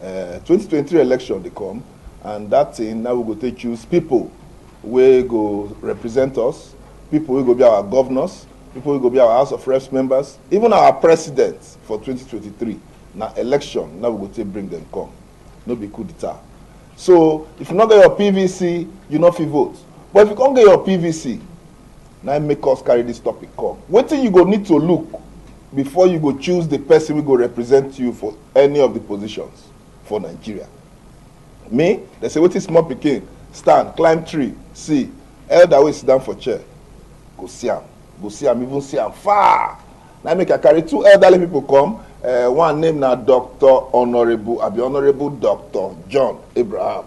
2023 election they come, and that thing now we go to choose people wey go represent us, people wey go be our governors, people wey go be our House of Reps members, even our president for 2023. Now election, now we go to bring them come. No be coup d'etat. So if you not get your PVC, you not fit vote. But if you can't get your PVC, now make us carry this topic come. What thing you go need to look before you go choose the person who go represent you for any of the positions for Nigeria? Me, they say what is small pikin, stand, climb tree, see, elder wey sit down for chair, go see am, even see am far. Now make I carry two elderly people come. One name now Dr. Honorable Dr. John Abraham.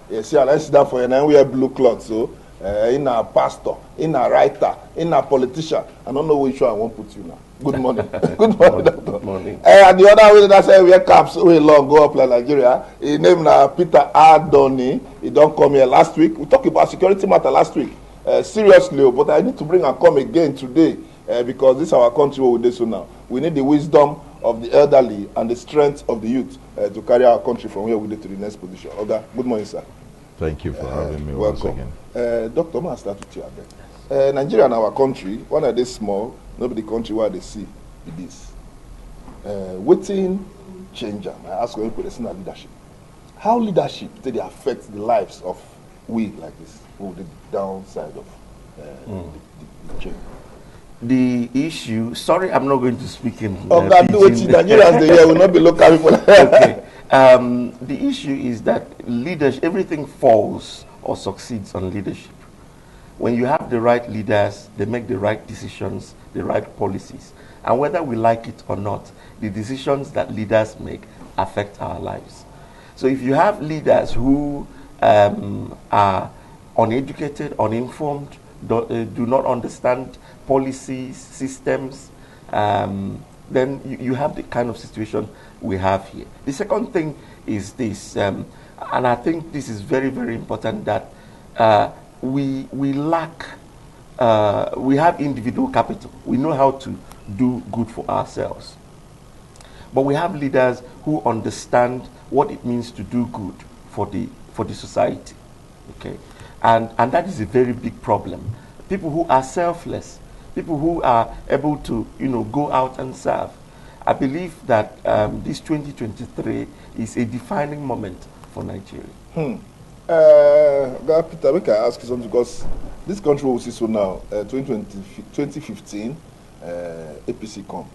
You see, I sit down for you now. We wear blue cloth, so in a pastor, in a writer, in a politician. I don't know which one I want to put you now. Good morning. Good morning, Doctor. Good morning. And the other way that say we wear caps way long go up like Nigeria. His name now Peter ADOMI. He don't come here last week. We talked about security matter last week. Seriously, but I need to bring and come again today. Because this is our country where we do so now. We need the wisdom of the elderly and the strength of the youth to carry our country from where we do to the next position. Okay, good morning, sir. Thank you for having me welcome. once again. Doctor, I'm going to start with you again. Nigeria and our country, one of these small, not the country where they see this. Waiting change. I ask you to listen to leadership. How leadership did they affect the lives of we like this, who the downside of the change? The issue, sorry, I'm not going to speak in Nigerians they will not be local people. Okay. The issue is that leadership, everything falls or succeeds on leadership. When you have the right leaders, they make the right decisions, the right policies. And whether we like it or not, the decisions that leaders make affect our lives. So if you have leaders who are uneducated, uninformed, do not understand policies, systems, then you have the kind of situation we have here. The second thing is this, and I think this is very, very important, that we lack, we have individual capital. We know how to do good for ourselves. But we have leaders who understand what it means to do good for the society. Okay? And that is a very big problem. People who are selfless, people who are able to, go out and serve. I believe that this 2023 is a defining moment for Nigeria. Peter, we can ask you something, because this country we see so now, 2015, APC come.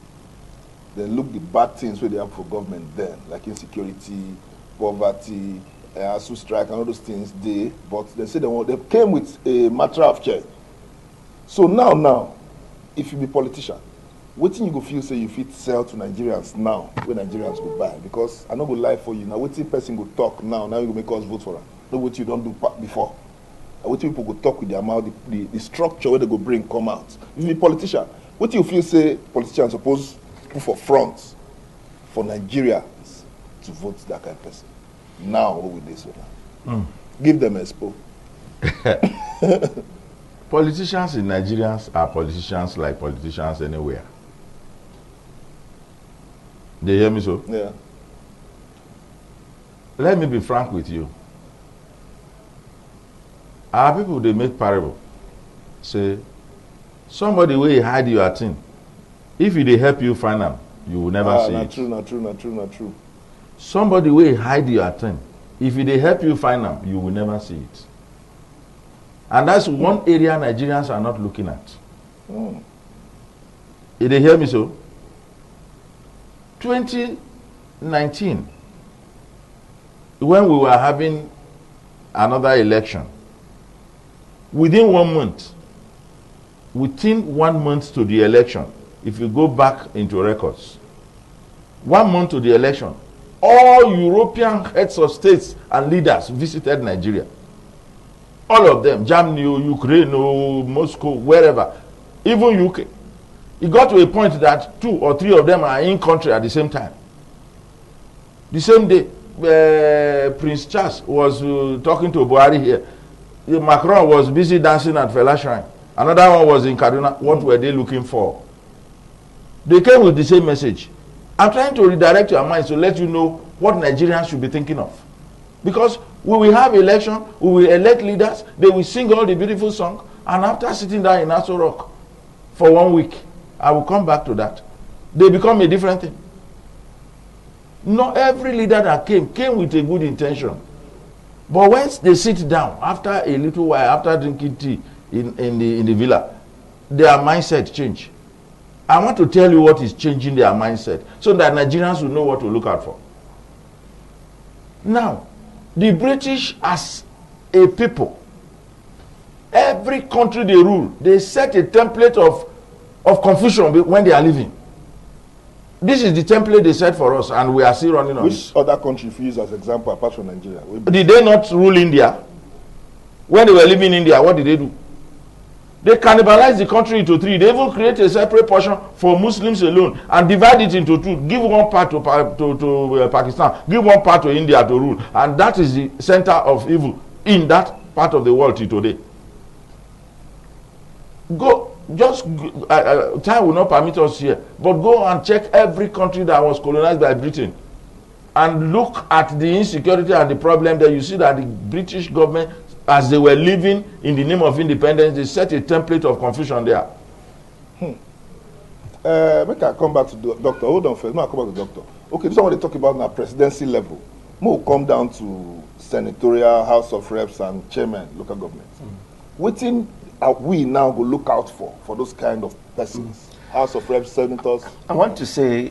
They look the bad things where they have for government then, like insecurity, poverty, ASU strike, and all those things. But they say they came with a matter of change. So now, if you be politician, what thing you go feel say you fit sell to Nigerians now, when Nigerians go buy? Because I no go lie for you now. What person go talk now you go make us vote for them. No, what you don't do before. What people go talk with their mouth, the structure where they go bring come out. If you be politician, what you feel say politicians supposed to put for front for Nigerians to vote that kind of person? Now, what will they say now? Give them a expo. Politicians in Nigeria are politicians like politicians anywhere. They hear me so? Yeah. Let me be frank with you. Our people, they make parable. Say, somebody will hide your thing. If they help you find them, you will never see it. Not true. Somebody will hide your thing. If they help you find them, you will never see it. And that's one area Nigerians are not looking at. Did they hear me so? 2019, when we were having another election, within 1 month to the election, if you go back into records, 1 month to the election, all European heads of states and leaders visited Nigeria. All of them, Germany, Ukraine, Moscow, wherever, even UK. It got to a point that 2 or 3 of them are in country at the same time. The same day, Prince Charles was talking to Buhari here. Macron was busy dancing at Fela Shrine. Another one was in Kaduna. What were they looking for? They came with the same message. I'm trying to redirect your minds to let you know what Nigerians should be thinking of. Because we will have election, we will elect leaders, they will sing all the beautiful songs, and after sitting down in Aso Rock for 1 week, I will come back to that, they become a different thing. Not every leader that came with a good intention. But once they sit down, after a little while, after drinking tea in the villa, their mindset change. I want to tell you what is changing their mindset so that Nigerians will know what to look out for. Now, the British as a people, every country they rule, they set a template of confusion when they are living. This is the template they set for us, and we are still running on it. Which other country if you use as example apart from Nigeria? Did they not rule India? When they were living in India, what did they do? They cannibalized the country into three. They even create a separate portion for Muslims alone and divide it into two. Give one part to Pakistan, give one part to India to rule. And that is the center of evil in that part of the world till today. Time will not permit us here, but go and check every country that was colonized by Britain and look at the insecurity and the problem there. You see that the British government, as they were living in the name of independence, they set a template of confusion there. Make I come back to the doctor. Hold on first. Make I come back to the doctor. Okay, this one they talk about na presidency level. We'll come down to senatorial, House of Reps, and chairman, local governments. Wetin we now go look out for those kind of persons? House of Reps, senators. I want to say,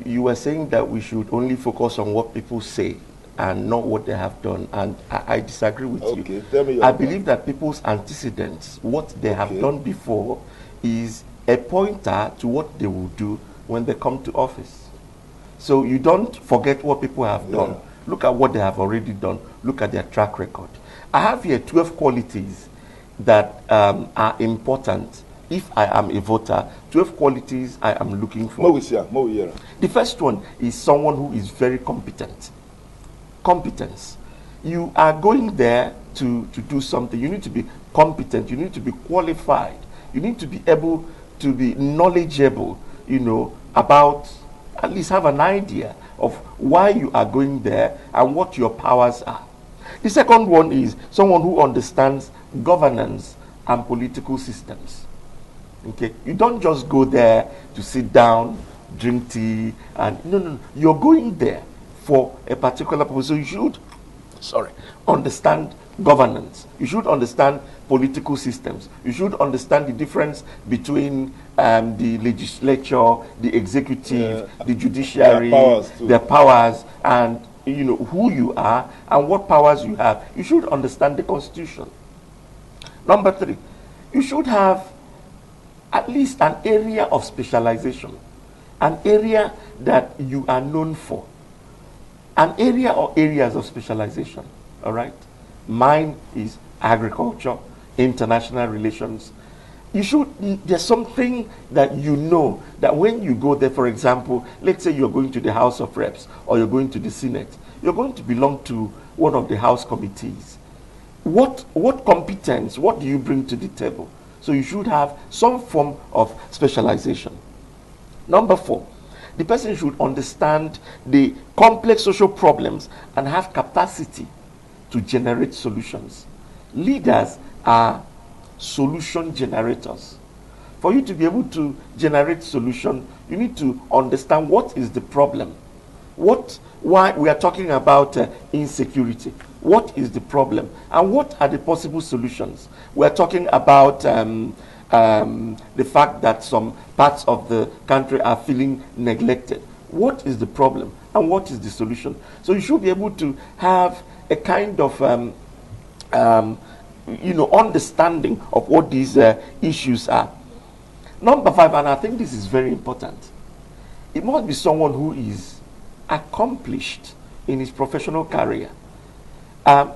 you were saying that we should only focus on what people say and not what they have done, and I disagree with you. Tell me I believe that people's antecedents, what they have done before, is a pointer to what they will do when they come to office. So you don't forget what people have done. Look at what they have already done. Look at their track record. I have here 12 qualities that are important if I am a voter. 12 qualities I am looking for. The first one is someone who is very competent. Competence. You are going there to do something. You need to be competent. You need to be qualified. You need to be able to be knowledgeable, about, at least have an idea of why you are going there and what your powers are. The second one is someone who understands governance and political systems. Okay, you don't just go there to sit down, drink tea, and no. You're going there for a particular purpose. So you should, understand governance. You should understand political systems. You should understand the difference between the legislature, the executive, the judiciary, their powers, and who you are and what powers you have. You should understand the Constitution. Number 3, you should have at least an area of specialization, an area that you are known for, an area or areas of specialization. All right, mine is agriculture, international relations. There's something that that when you go there, for example, let's say you're going to the House of Reps or you're going to the Senate, you're going to belong to one of the House committees. What competence, what do you bring to the table? So you should have some form of specialization. Number 4, the person should understand the complex social problems and have capacity to generate solutions. Leaders are solution generators. For you to be able to generate solution, you need to understand what is the problem. Why we are talking about insecurity. What is the problem? And what are the possible solutions? We are talking about the fact that some parts of the country are feeling neglected. What is the problem? And what is the solution? So you should be able to have a kind of understanding of what these issues are. Number 5, and I think this is very important, it must be someone who is accomplished in his professional career.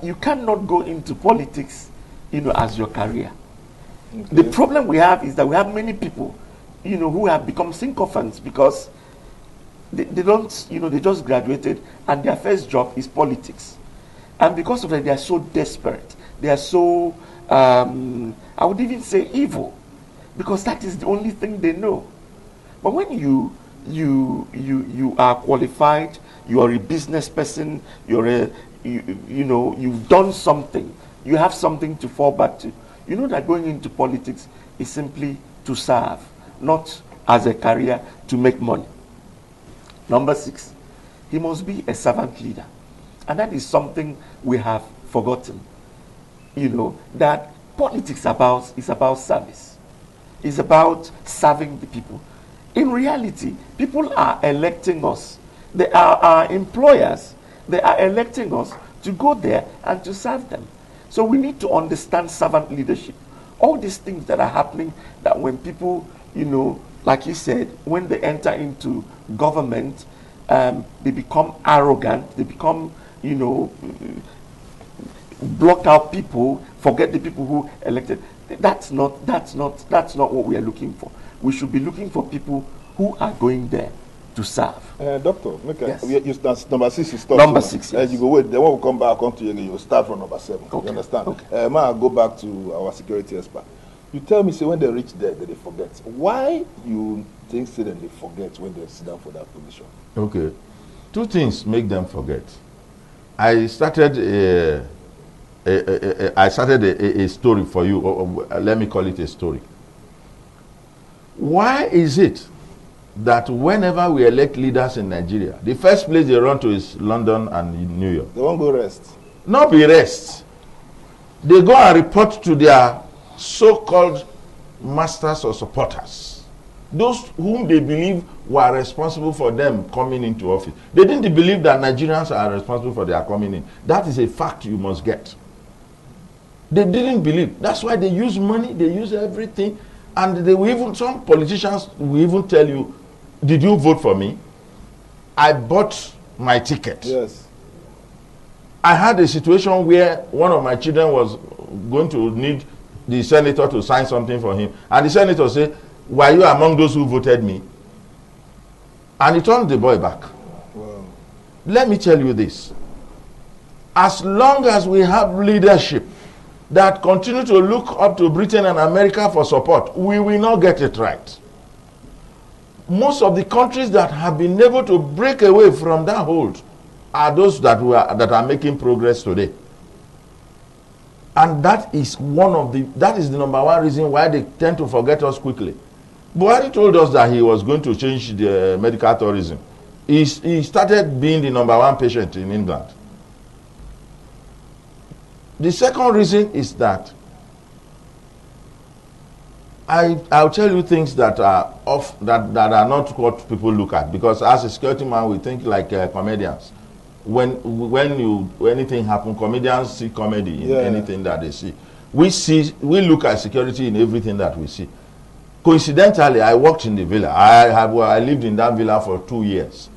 You cannot go into politics, as your career. Okay. The problem we have is that we have many people, who have become sycophants because they don't, they just graduated and their first job is politics. And because of that, they are so desperate. They are so, I would even say evil, because that is the only thing they know. But when you are qualified, you are a business person, you know, you've done something, you have something to fall back to. You know that going into politics is simply to serve, not as a career to make money. Number 6, he must be a servant leader. And that is something we have forgotten. You know, that politics is about service. It's about serving the people. In reality, people are electing us. They are our employers. They are electing us to go there and to serve them. So we need to understand servant leadership. All these things that are happening, that when people, you know, like you said, when they enter into government, they become arrogant, they become, you know, block out people, forget the people who elected. That's not what we are looking for. We should be looking for people who are going there to serve. Doctor, yes. That's number 6 is stop. Number 6, yes. You go wait, then when we come back onto you, you start from number 7. Okay. You understand? Okay. I'll go back to our security expert. You tell me, say, when they reach there, they forget. Why you think say that they forget when they sit down for that position? Okay. 2 things make them forget. I started a story for you, or let me call it a story. Why is it that whenever we elect leaders in Nigeria, the first place they run to is London and New York? They won't go rest. Not be rest. They go and report to their so-called masters or supporters, those whom they believe were responsible for them coming into office. They didn't believe that Nigerians are responsible for their coming in. That is a fact you must get. They didn't believe. That's why they use money, they use everything, and they will even, some politicians will even tell you, did you vote for me? I bought my ticket. Yes. I had a situation where one of my children was going to need the senator to sign something for him, and the senator said, were you among those who voted me? And he turned the boy back. Wow. Let me tell you this. As long as we have leadership that continue to look up to Britain and America for support, we will not get it right. Most of the countries that have been able to break away from that hold are those that are making progress today. And that is the number 1 reason why they tend to forget us quickly. Buhari told us that he was going to change the medical tourism. He started being the number 1 patient in England. The second reason is that I'll tell you things that are that are not what people look at, because as a security man we think like comedians. When anything happens, comedians see comedy in anything that they see. We look at security in everything that we see. Coincidentally, I worked in the villa. I lived in that villa for 2 years.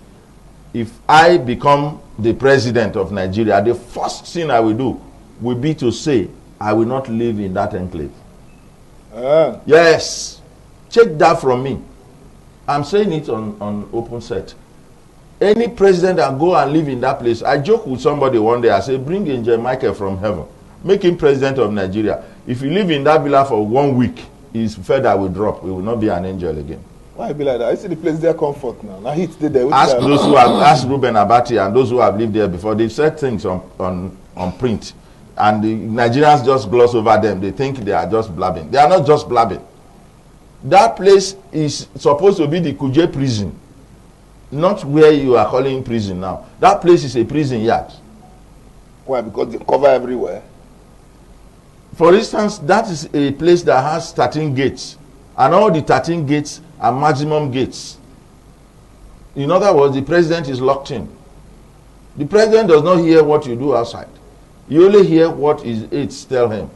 If I become the president of Nigeria, the first thing I will do will be to say, I will not live in that enclave. Yes. Check that from me. I'm saying it on open set. Any president that go and live in that place, I joke with somebody one day, I say, bring Angel Michael from heaven. Make him president of Nigeria. If you live in that villa for 1 week, his feather will drop. He will not be an angel again. Why be like that? I see the place their comfort now. Now heat there. Ask those who have asked Ruben Abati and those who have lived there before. They've said things on print. And the Nigerians just gloss over them. They think they are just blabbing. They are not just blabbing. That place is supposed to be the Kuje prison, not where you are calling prison now. That place is a prison yard. Why? Because they cover everywhere. For instance, that is a place that has 13 gates, and all the 13 gates are maximum gates. In other words, the president is locked in. The president does not hear what you do outside. You only hear what his aides tell him.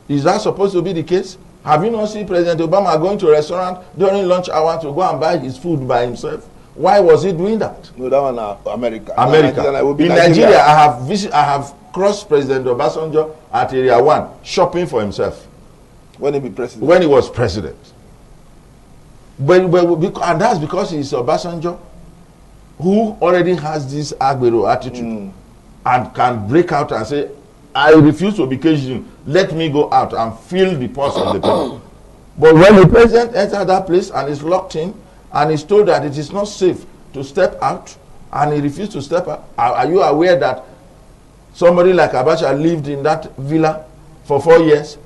Is that supposed to be the case? Have you not seen President Obama going to a restaurant during lunch hour to go and buy his food by himself? Why was he doing that? No, that one America. In Nigeria, I have crossed President Obasanjo at Area 1 shopping for himself. When he be president? When he was president. And that's because he's Obasanjo, who already has this Agbero attitude and can break out and say, I refuse to be Cajun. Let me go out and feel the pulse of the people. But when the president enters that place and is locked in and is told that it is not safe to step out, and he refused to step out. Are you aware that somebody like Abacha lived in that villa for 4 years,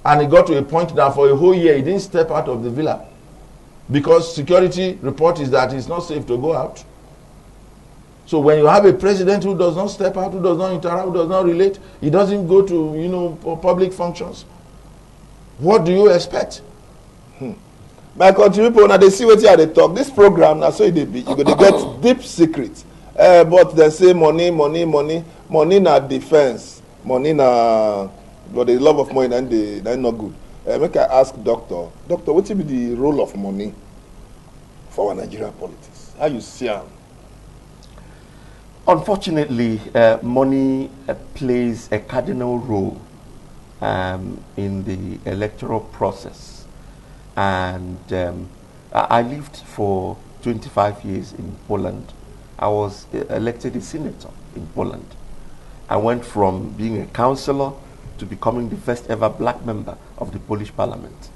and he got to a point that for a whole year he didn't step out of the villa because security report is that it's not safe to go out? So when you have a president who does not step out, who does not interact, who does not relate, he doesn't go to public functions, what do you expect? My country people, now they see what they talk. This program, now so it be, you go to get deep secrets. But they say money na defense, money na, but the love of money they not good. Make I ask doctor, what will be the role of money for our Nigerian politics? How you see it? Unfortunately, money plays a cardinal role in the electoral process. And I lived for 25 years in Poland. I was elected a senator in Poland. I went from being a councillor to becoming the first ever black member of the Polish parliament.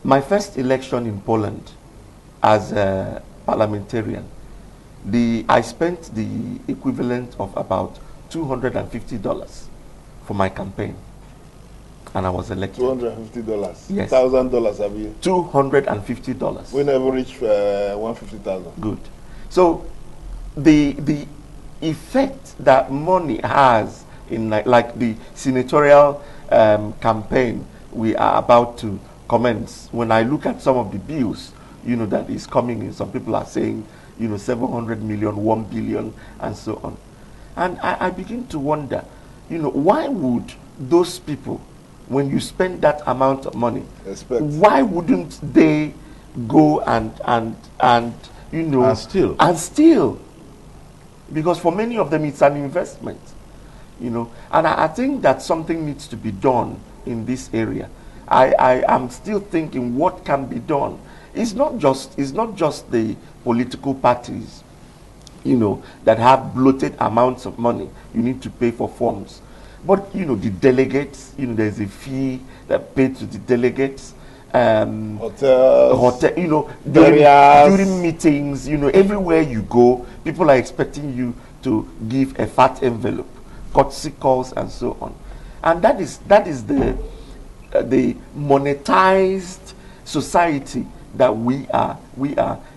My first election in Poland as a parliamentarian, I spent the equivalent of about $250 for my campaign, and I was elected. $250? Yes. $1,000 have you? $250. We never reached 150,000. Good. So the effect that money has in like the senatorial campaign we are about to commence, when I look at some of the bills, that is coming in, some people are saying, 700 million, 1 billion, and so on. And I begin to wonder, why would those people, when you spend that amount of money, why wouldn't they go and steal? Because for many of them, it's an investment, And I think that something needs to be done in this area. I am still thinking what can be done. It's not just the political parties, that have bloated amounts of money you need to pay for forms. But, the delegates, there's a fee that paid to the delegates. Hotel, during meetings, everywhere you go, people are expecting you to give a fat envelope, courtesy calls, and so on. And that is the monetized society that we are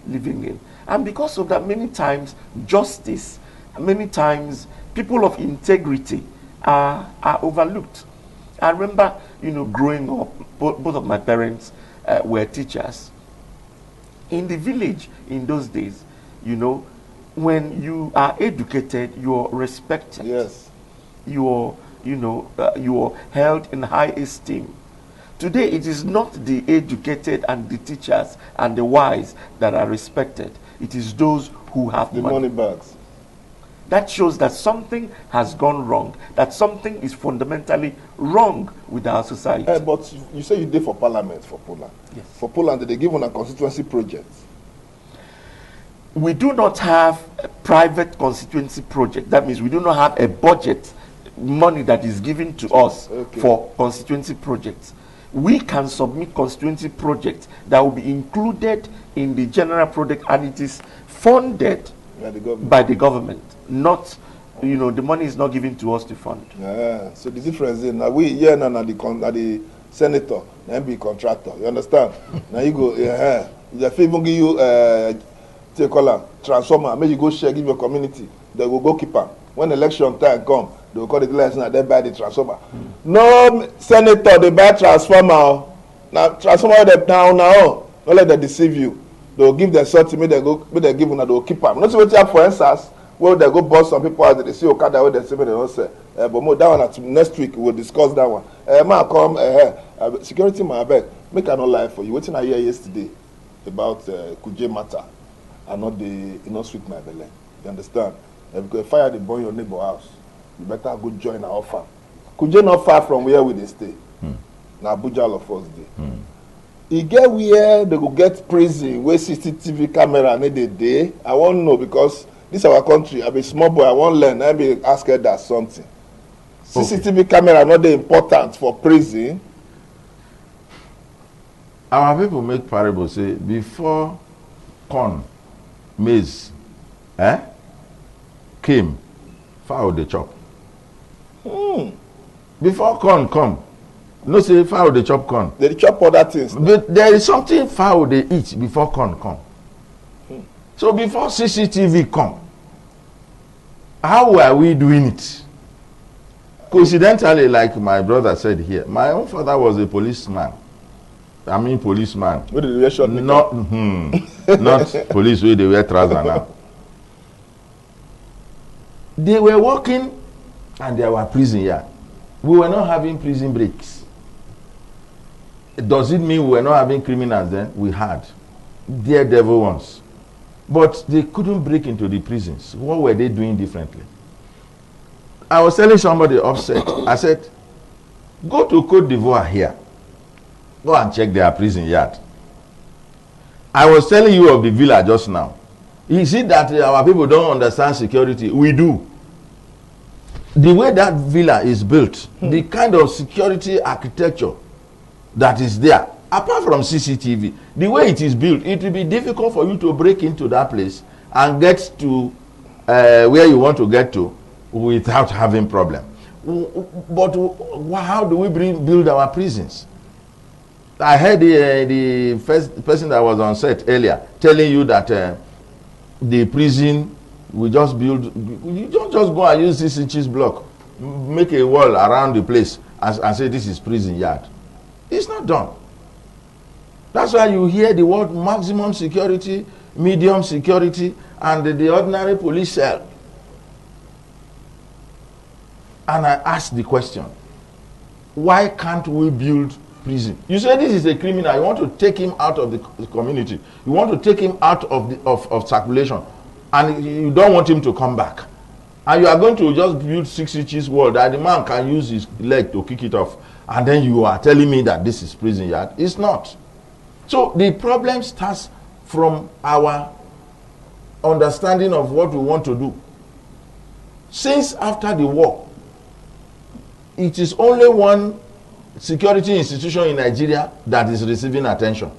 living in. And because of that, many times justice, many times people of integrity are overlooked. I remember, growing up, both of my parents were teachers. In the village in those days, when you are educated, you're respected. Yes. You're held in high esteem. Today, it is not the educated and the teachers and the wise that are respected. It is those who have the money bags. That shows that something has gone wrong, that something is fundamentally wrong with our society. But you say you did for Parliament for Poland. Yes. For Poland, did they give on a constituency project? We do not have a private constituency project. That means we do not have a budget, money that is given to us for constituency projects. We can submit constituency projects that will be included in the general project, and it is funded by the government. Not, the money is not given to us to fund. Yeah. So the difference is now we here now the senator, then be contractor. You understand? Now you go, if they even give you transformer, maybe you go share, give your community, they will go keep them. When election time come, they will call the election and they buy the transformer. No senator, they buy transformer. Now transformer them down now. Don't let them deceive you. They will give them something, they give them, they will keep them. Not so much for instance, where they go bust some people out, they see Okada where they say they don't say. But more that one next week we'll discuss that one. Man come security man beg. Make I not lie for you. What I hear yesterday about Kuje matter and not sweet my belly. You understand? Because fire they burn your neighbor house, you better go join our farm. Kuje not far from where we they stay. Now Abuja all of us dey. E get where they go get prison where CCTV camera need a day. I won't know because this our country. I be small boy. I won't learn. I be ask her that something. CCTV camera not the important for prison. Our people make parable say before corn maize came, fowl dey chop. Before corn come, no say fowl dey chop corn. They chop other things. But there is something fowl dey eat before corn come. So before CCTV come, how were we doing it? Coincidentally, like my brother said here, my own father was a policeman. I mean policeman. What did they shot? Not, not police where they wear trousers now. They were working and there were prison yard. We were not having prison breaks. Does it mean we were not having criminals then? We had. Daredevil ones. But they couldn't break into the prisons. What were they doing differently? I was telling somebody upset. I said, go to Côte d'Ivoire here. Go and check their prison yard. I was telling you of the villa just now. You see that our people don't understand security. We do. The way that villa is built, the kind of security architecture that is there, apart from CCTV, the way it is built, it will be difficult for you to break into that place and get to where you want to get to without having problem. But how do we build our prisons? I heard the first person that was on set earlier telling you that the prison we just build. You don't just go and use 6 inches block, make a wall around the place and say this is prison yard. It's not done. That's why you hear the word maximum security, medium security, and the ordinary police cell. And I ask the question, why can't we build prison? You say this is a criminal, you want to take him out of the community, you want to take him out of circulation, and you don't want him to come back. And you are going to just build 6 inches wall that the man can use his leg to kick it off, and then you are telling me that this is prison yard. It's not. So the problem starts from our understanding of what we want to do. Since after the war, it is only one security institution in Nigeria that is receiving attention.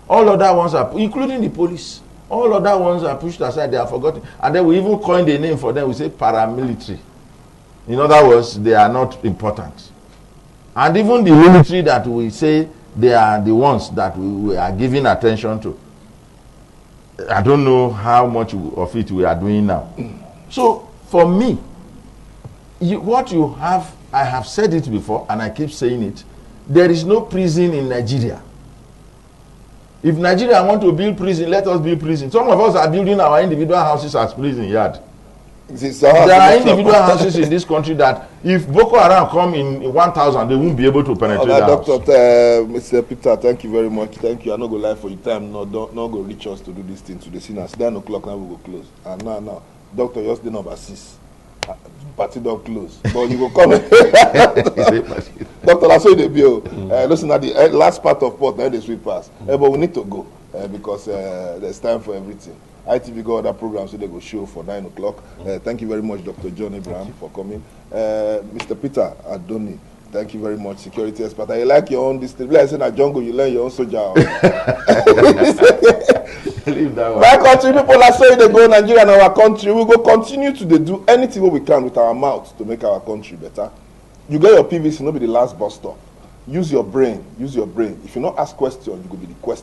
All other ones are, including the police, all other ones are pushed aside, they are forgotten. And then we even coined a name for them, we say paramilitary. In other words, they are not important. And even the military that we say they are the ones that we are giving attention to, I don't know how much of it we are doing now. So for me, what you have, I have said it before and I keep saying it, there is no prison in Nigeria. If Nigeria want to build prison, let us build prison. Some of us are building our individual houses as prison yard. There are individual houses in this country that if Boko Haram come in 1,000, they won't be able to penetrate the house. Dr. Mr. Peter, thank you very much. Thank you. I'm not going to lie for your time. No, don't go reach us to do this thing today. See now, 9 o'clock now we will close. And now, Doctor, just the number 6. Party don't close. But you will come. Doctor, that's what they bill. Listen at the last part of port, now they sweep pass. But we need to go because there's time for everything. ITV got other programs, so they go show for 9 o'clock. Thank you very much, Dr. John Abraham, for coming. Mr. Peter Adoni, thank you very much, security expert. I like your own district. Like I said, at jungle, you learn your own soldier. Leave that one. My country people are saying they go Nigeria and our country. We go continue to do anything we can with our mouth to make our country better. You get your PVC, not be the last bus stop. Use your brain. Use your brain. If you not ask questions, you could be the question.